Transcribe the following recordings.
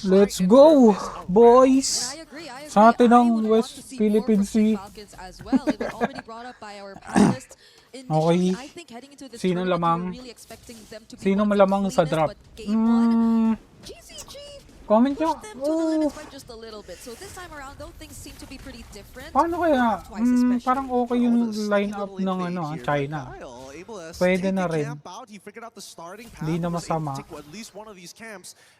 Let's go, boys! Sa atin ang West Philippine Sea. Okay. Sino lamang? Sino malamang sa drop? Comment nyo. Paano kaya? Parang okay yung line-up ng China. Pwede na rin. Hindi na masama.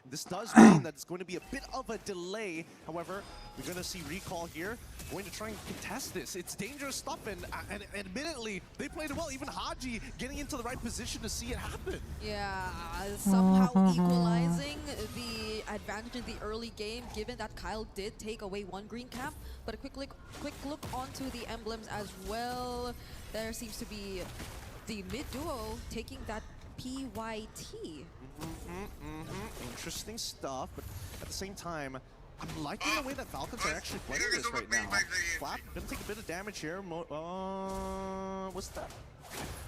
This does mean that it's going to be a bit of a delay. However, we're going to see Recall here going to try and contest this. It's dangerous stuff, and admittedly, they played it well. Even Haji getting into the right position to see it happen. Yeah, somehow equalizing the advantage in the early game, given that Kyle did take away one green cap. But a quick look onto the emblems as well. There seems to be the mid duo taking that PYT. Interesting stuff, but at the same time, I'm liking the way that Falcons are actually playing this right now. Flap gonna take a bit of damage here. What's that?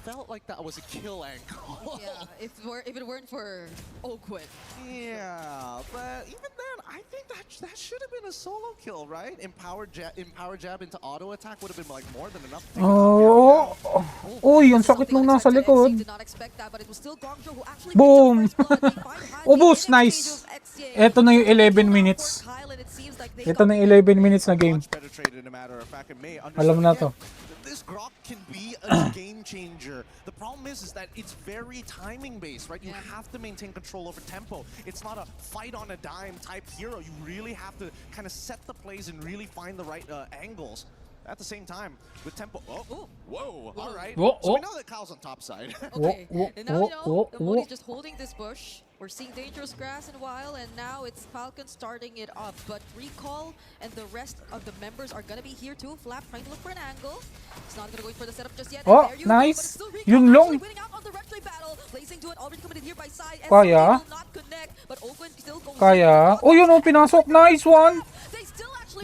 Felt like that was a kill angle. Yeah, if it weren't for Oakwood. Yeah, but even then, I think that should have been a solo kill, right? Empower jab into auto attack would have been like more than enough. Oh, uy, ang sakit nung nasa likod. Boom! Ubus, nice. Ito na yung 11 minutes. Ito na yung 11 minutes na game. Alam na to. This Grok can be a game changer. The problem is that it's very timing based, right? You have to maintain control over tempo. It's not a fight on a dime type hero. You really have to kind of set the plays and really find the right angles. At the same time, with tempo. Oh, whoa! All right. So we know that Kyle's on top side. Okay, and now Modi's just holding this bush. We're seeing dangerous grass in a while, and now it's Falcon starting it up. But Recall and the rest of the members are gonna be here too. Flap trying to look for an angle. It's not gonna go for the setup just yet. Oh, nice. Yun long. Kaya. Kaya. Oh, yun oh, pinasok. Nice one.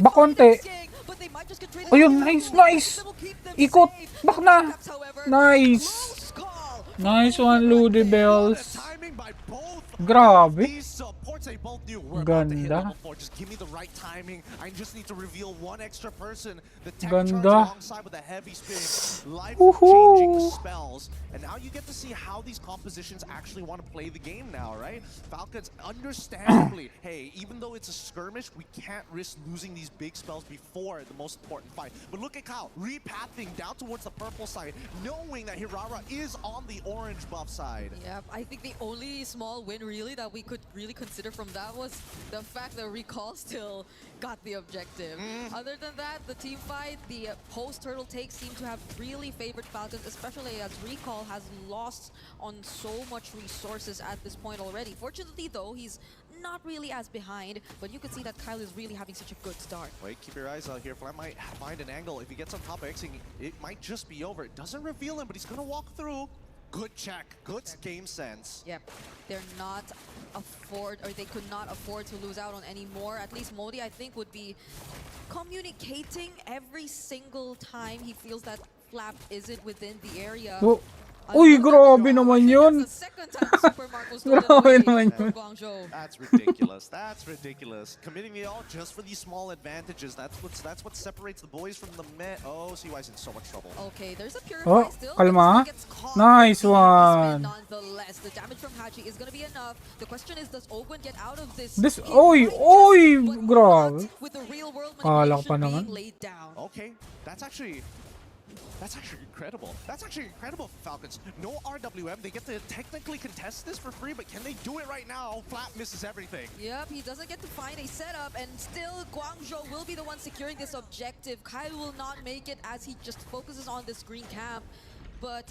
Bakonte. Oh, yun. Nice. Ikot. Bak na. Nice. Nice one, Ludi Bells. Grabe. They both knew we're about to hit Ganda. level 4. Just give me the right timing. I just need to reveal one extra person. The tech Ganda. charge alongside with a heavy spin. Life-changing spells. And now you get to see how these compositions actually want to play the game now, right? Falcons, understandably, hey, even though it's a skirmish, we can't risk losing these big spells before the most important fight. But look at Kyle, repathing down towards the purple side, knowing that Hirara is on the orange buff side. Yeah, I think the only small win really that we could really consider from that was the fact that Recall still got the objective. Other than that, the team fight, the post-turtle takes seem to have really favored Falcons, especially as Recall has lost on so much resources at this point already. Fortunately though, he's not really as behind, but you can see that Kyle is really having such a good start. Wait, keep your eyes out here. Flap might find an angle. If he gets on top of Xing, it might just be over. It doesn't reveal him, but he's gonna walk through. Good check, good game sense. Yep, they could not afford to lose out on any more. At least Modi, I think, would be communicating every single time he feels that Flap isn't within the area. Oh. Uy, grabe naman yun. Grabe naman yun. That's ridiculous. That's ridiculous. Committing it all just for these small advantages. That's what separates the boys from the men. Oh, CY's in so much trouble. Okay, there's a purify still. Kalma. Nice one. Nonetheless, the damage from Haji is going to be enough. The question is, does Ogun get out of this? Oy, grabe. With the real world Kala pa manipulation naman. being laid down. Okay, that's actually incredible. That's actually incredible for Falcons. No RWM. They get to technically contest this for free, but can they do it right now? Flap misses everything. Yep, he doesn't get to find a setup, and still GUANGZHOU will be the one securing this objective. Kyle will not make it as he just focuses on this green cap, but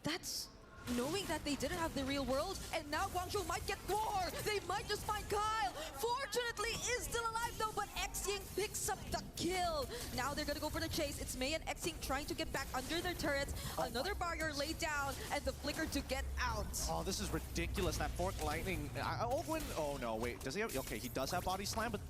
that's knowing that they didn't have the real world, and now GUANGZHOU might get more. They might just find Kyle. Fortunately, is still alive though, but Xing picks picks up the kill. Now they're gonna go for the chase. It's Mei and Xing trying to get back under their turrets. Another barrier laid down, and the flicker to get out. Oh, this is ridiculous. That Fork Lightning. Owen, oh no, wait. Does he have? Okay, he does have Body Slam, but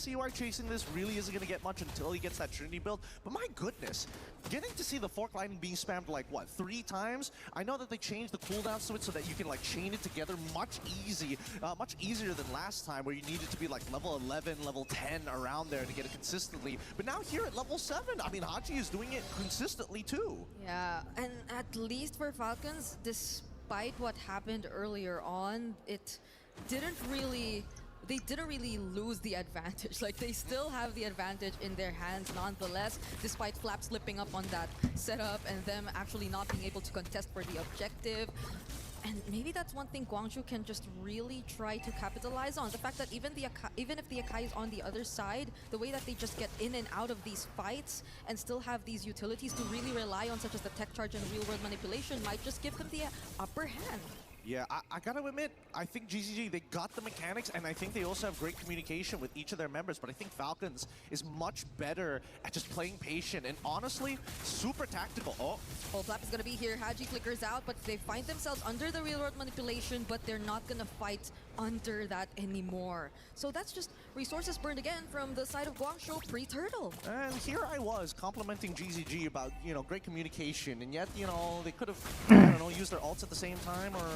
CUR chasing this really isn't going to get much until he gets that Trinity build. But my goodness, getting to see the Fork Lightning being spammed like, what, 3 times? I know that they changed the cooldowns to it so that you can like chain it together much easier than last time where you needed to be like level 11, level 10 around there to get it consistently. But now here at level 7, I mean, Haji is doing it consistently too. Yeah, and at least for Falcons, despite what happened earlier on, they didn't really lose the advantage. Like, they still have the advantage in their hands nonetheless, despite Flap slipping up on that setup and them actually not being able to contest for the objective. And maybe that's one thing GUANGZHOU can just really try to capitalize on. The fact that even if the Akai is on the other side, the way that they just get in and out of these fights and still have these utilities to really rely on, such as the tech charge and real-world manipulation, might just give them the upper hand. Yeah, I gotta admit, I think GCG, they got the mechanics, and I think they also have great communication with each of their members, but I think Falcons is much better at just playing patient, and honestly, super tactical. Oh, Flap is gonna be here, Haji flickers out, but they find themselves under the real-world manipulation, but they're not gonna fight under that anymore. So that's just resources burned again from the side of GUANGZHOU pre-turtle. and here I was complimenting GZG about, great communication, and yet, they could have, I don't know, used their ults at the same time, or,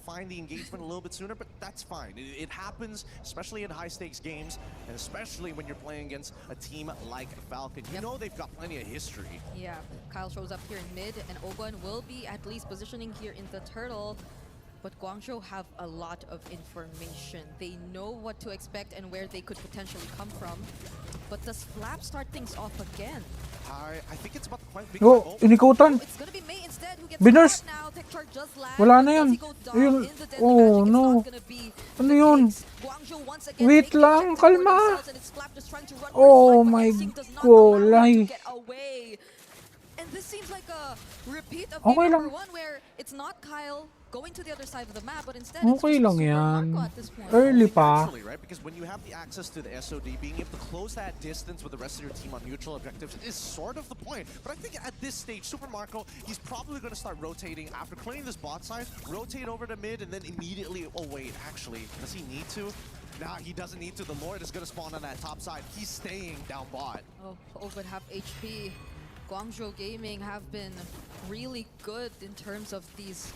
find the engagement a little bit sooner, but that's fine. It happens, especially in high-stakes games, and especially when you're playing against a team like Falcon. You know they've got plenty of history. Yeah, Kyle shows up here in mid, and Ogun will be at least positioning here in the turtle. But GUANGZHOU have a lot of information. They know what to expect and where they could potentially come from. But does Flap start things off again? I think it's about the point. Oh, inikutan. It's gonna be Mei instead who gets Biners. caught now. Tech charge just lands. Wala na Does yan. he go down Ayun. in the deadly Oh, magic? It's no. not gonna be Ano the yun? case. GUANGZHOU once again Wait making lang, objective for kalma. themselves, and it's Flap just trying to run for Oh his life, but my Xing does not allow him golay. to get away. And this seems like a repeat of Okay game lang. number 1 where it's not Kyle going to the other side of the map, but instead Okay it's just lang Super yan. Marco at this point. Early pa. Naturally, right? Because when you have the access to the SOD, being able to close that distance with the rest of your team on mutual objectives is sort of the point. But I think at this stage, Super Marco, he's probably going to start rotating after clearing this bot side, rotate over to mid, and then immediately, oh wait, actually, does he need to? Nah, he doesn't need to. The Lord is going to spawn on that top side. He's staying down bot. Oh, over half HP. GUANGZHOU Gaming have been really good in terms of these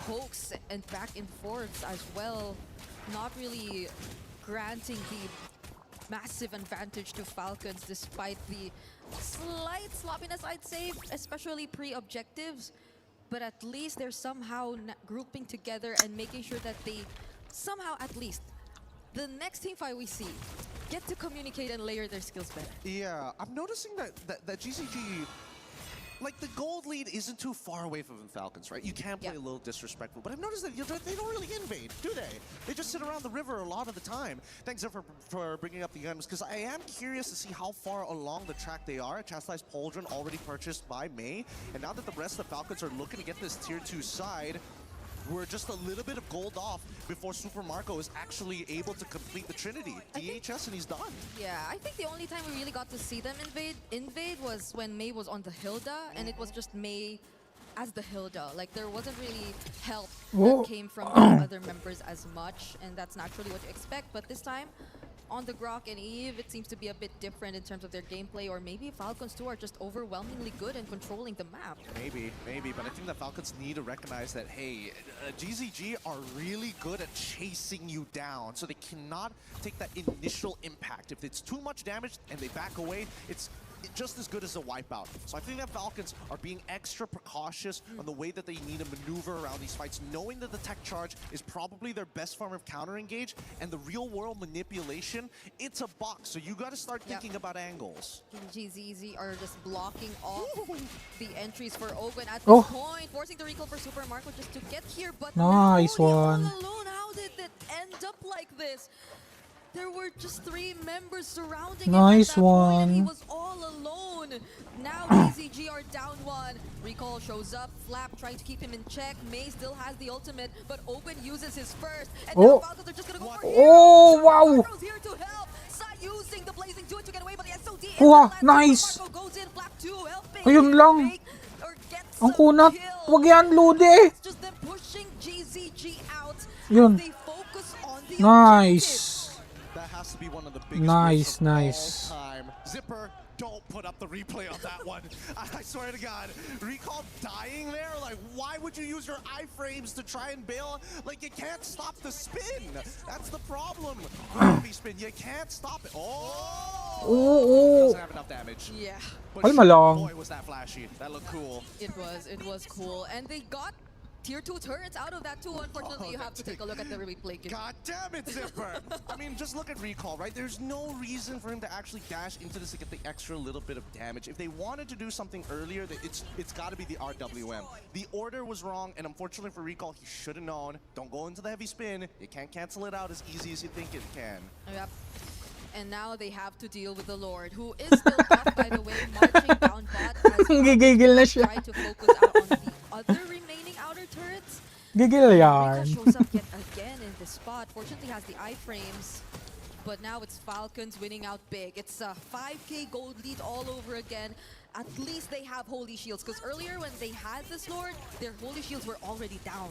pokes and back and forths as well. Not really granting the massive advantage to Falcons despite the slight sloppiness, I'd say, especially pre-objectives. But at least they're somehow grouping together and making sure that they somehow, at least, the next team fight we see, get to communicate and layer their skills better. Yeah, I'm noticing that GCG, like the gold lead isn't too far away from the Falcons, right? You can play a little disrespectful, but I've noticed that they don't really invade, do they? They just sit around the river a lot of the time. Thanks for bringing up the items, because I am curious to see how far along the track they are. Chastised Pauldron already purchased by Mei, and now that the rest of the Falcons are looking to get this tier 2 side, we're just a little bit of gold off before Super Marco is actually able to complete the Trinity. DHS and he's done. Yeah, I think the only time we really got to see them invade was when Mei was on the Hilda, and it was just Mei as the Hilda. Like, there wasn't really help that came from the other members as much, and that's naturally what you expect. But this time, on the Grok and Eve, it seems to be a bit different in terms of their gameplay, or maybe Falcons too are just overwhelmingly good in controlling the map. Maybe, but I think the Falcons need to recognize that, hey, GZG are really good at chasing you down, so they cannot take that initial impact. If it's too much damage and they back away, it's just as good as a wipeout. So I think that Falcons are being extra precautious on the way that they need to maneuver around these fights, knowing that the tech charge is probably their best form of counter-engage, and the real-world manipulation, it's a box, so you got to start thinking about angles. GZZ are just blocking off the entries for Ogun at this point, forcing the recall for Super Marco just to get here, but Nice now one. all alone. How did it end up like this? There were just 3 members surrounding Nice him at that point, and he one. was all alone. Now DCG are down 1. Recall shows up. Flap trying to keep him in check. Mei still has the ultimate, but Open uses his first. And now Falcons are just gonna go for hero. Oh, wow. Marco's here to help. Sai using the Blazing 2 to get away Kuha, nice. Ayun lang. Ang kunat. Wag yan, Lude. Yun. Nice. That has to be one of the biggest Nice, wins of nice. all time. Zipper, don't put up the replay on that one. I swear to God, Recall dying there. Like, why would you use your iframes to try and bail? Like, you can't stop the spin. That's the problem. Heavy spin, you can't stop it. Oh, Oo. doesn't have enough damage. Yeah, But Kalma lang. boy, was that flashy. That looked cool. it was cool. And they got tier 2 turrets out of that too. Unfortunately, you have to take a look at the replay. God damn it, Zipper! I mean, just look at Recall, right? There's no reason for him to actually dash into this to get the extra little bit of damage. If they wanted to do something earlier, it's got to be the RWM. The order was wrong, and unfortunately for Recall, he should have known. Don't go into the heavy spin. You can't cancel it out as easy as you think it can. Yep. And now they have to deal with the Lord, who is still up, by the way, marching down bot as Gigigil na siya. try to focus out on the other remaining outer turrets. Gigil Rico yarn. shows up yet again in this spot. Fortunately, has the iframes. But now it's Falcons winning out big. It's a 5k gold lead all over again. At least they have holy shields, because earlier when they had this Lord, their holy shields were already down.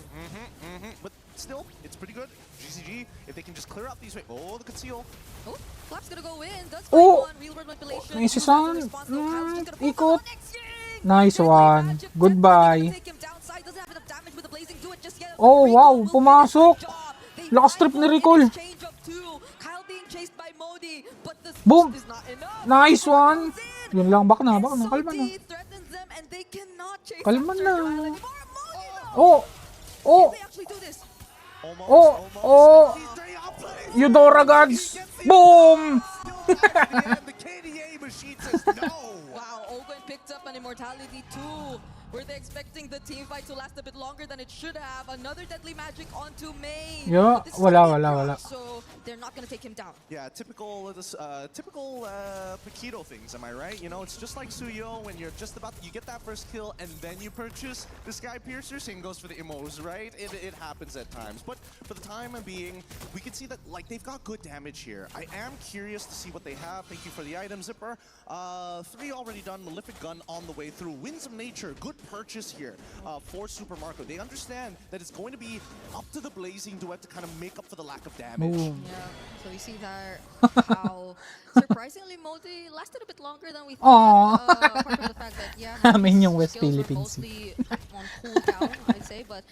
But still, it's pretty good. GCG, if they can just clear out these... Oh, the conceal. Oh, Flap's gonna go in. Does Oh! find one. Real world manipulation. Nice Use that one. to response, though. Kyle's just gonna Ikot. focus on next thing. Nice Deadly one. magic. Goodbye. Take him downside. Doesn't have enough damage with the blazing do it just yet. Oh, Rico wow. will Pumasok. finish the job. They Lakas find trip ni one in Ricol. exchange of two. Kyle being chased by Modi, but the Boom. is not enough. Nice Rico one. goes in. Yun lang. Baka na. And Kalma na. Soti threatens them and they cannot chase Kalma after na. Kyle anymore. Modi, though. Oh. Oh. They actually do this. Almost, Oh. almost. Oh. He's straight up. Eudora gods. Boom. The KDA machine says no. Wow, Ogun picked up an immortality too. Were they expecting the team fight to last a bit longer than it should have? Another deadly magic onto May. Yeah, But this is wala, gonna be a wala, draw, wala. So they're not gonna take him down. Yeah, typical Paquito things, am I right? You know, it's just like Suyo when you're just about, you get that first kill and then you purchase the Sky Piercer, same goes for the immos, right? It happens at times. But for the time being, we can see that, like, they've got good damage here. I am curious to see what they have. Thank you for the item, Zipper. 3 already done, Malefic Gun on the way through. Winds of Nature, good purchase here for Super Marco. They understand that it's going to be up to the Blazing Duet to kind of make up for the lack of damage. Boom. Yeah, so we see there how surprisingly Modi lasted a bit longer than we Aw. thought. Apart from the fact that, yeah, Amin his yung West skills were Philippines. mostly on cooldown, I'd say, but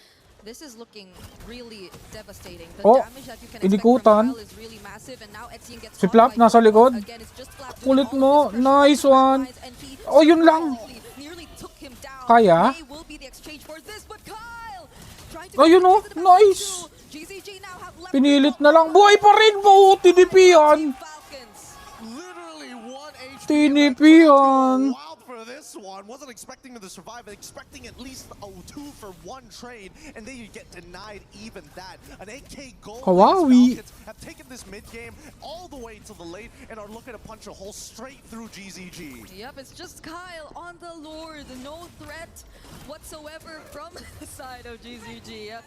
this is looking really devastating. The Oh, damage that you can expect inikutan. from Kyle is really massive, and now Exine gets Si caught Flap by nasa Ogun. likod. Again, it's just Flap doing Kulit all of mo. this pressure Nice on both one. sides, and he Oh, yun lang. nearly took him down. Kaya? May will be the exchange for this, but Kyle trying to Ayun, get oh. into the back Nice. two. GZG now have left Pinilit Rico. na lang. Buhay pa rin po. TDP yan. Falcons. Literally 1 HP. TNP Let's go on. wild for this one. Wasn't expecting them to survive, expecting at least a 2 for 1 trade, and then you get denied even that. An 8k goal. Kawawi. Falcons have taken this mid game all the way to the late and are looking to punch a hole straight through GZG. Yep, it's just Kyle on the Lord. No threat whatsoever from the side of GZG. At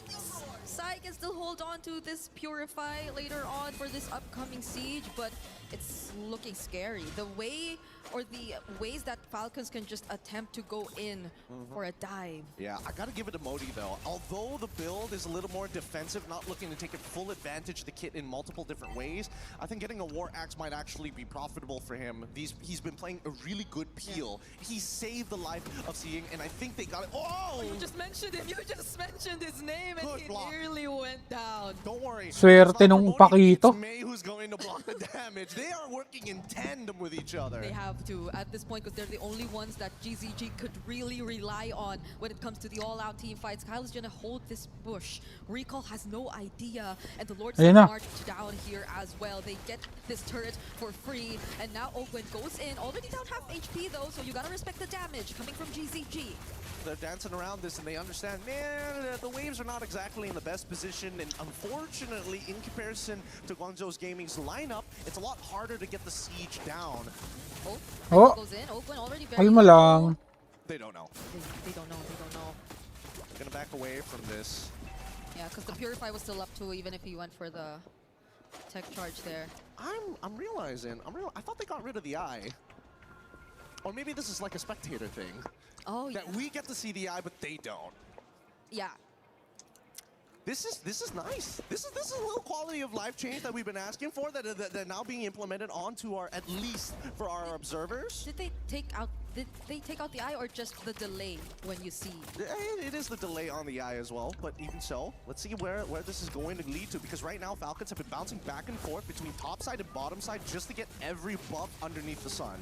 least Sai can still hold on to this Purify later on for this upcoming siege, but it's looking scary. The way or the ways that Falcons can just attempt to go in for a dive. Yeah, I gotta give it to Modi though. Although the build is a little more defensive, not looking to take full advantage of the kit in multiple different ways, I think getting a War Axe might actually be profitable for him. He's been playing a really good peel. He saved the life of Seeing, and I think they got it. Oh! You just mentioned him. You just mentioned his name, and Good he block. nearly went down. Don't worry. Swerte It's not nung for Modi, Paquito. It's May who's going to block the damage. They are working in tandem with each other. They have to at this point, because they're the only ones that GZG could really rely on when it comes to the all-out team fights. Kyle is gonna hold this bush. Recall has no idea, and the Lord's Ayun na. marched down here as well. They get this turret for free, and now Ogun goes in. Already down half HP though, so you gotta respect the damage coming from GZG. They're dancing around this and they understand, man, the waves are not exactly in the best position, and unfortunately, in comparison to Guangzhou's Gaming's lineup, it's a lot harder to get the siege down. Oh, Oh. goes in. Ogun already very Kalma low. lang. They don't know. They don't know. They don't know. They're gonna back away from this. Yeah, because the Purify was still up too, even if he went for the tech charge there. I'm realizing. I thought they got rid of the eye. Or maybe this is like a spectator thing. Oh, yeah. That we get to see the eye, but they don't. Yeah. This is nice. This is a little quality of life change that we've been asking for that now being implemented onto our, at least for our observers. Did they take out the eye or just the delay when you see? It is the delay on the eye as well, but even so, let's see where this is going to lead to, because right now Falcons have been bouncing back and forth between top side and bottom side just to get every buff underneath the sun.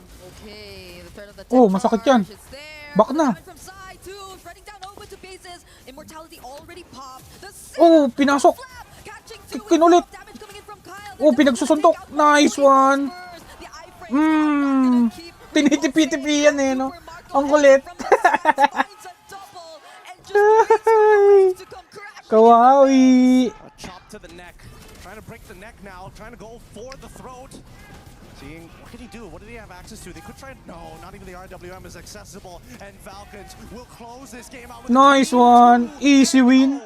Okay, the threat of the Oh, tech masakit charge yan. is there. Back na. Coming from side two, spreading down over to bases. Immortality already popped. The Oh, pinasok. flap, catching two. Kinulit. Damage coming in from Kyle. Oh, pinagsusuntok. Nice one. Tinitipi-tipi yan eh, no? Ang kulit. Kawawi. A chop to the neck. Trying to break the neck now. Trying to go for the throat. Seeing, what can he do? What do they have access to? They could try, no, not even the RWM is accessible. And Falcons will close this game out with Nice one. Easy win.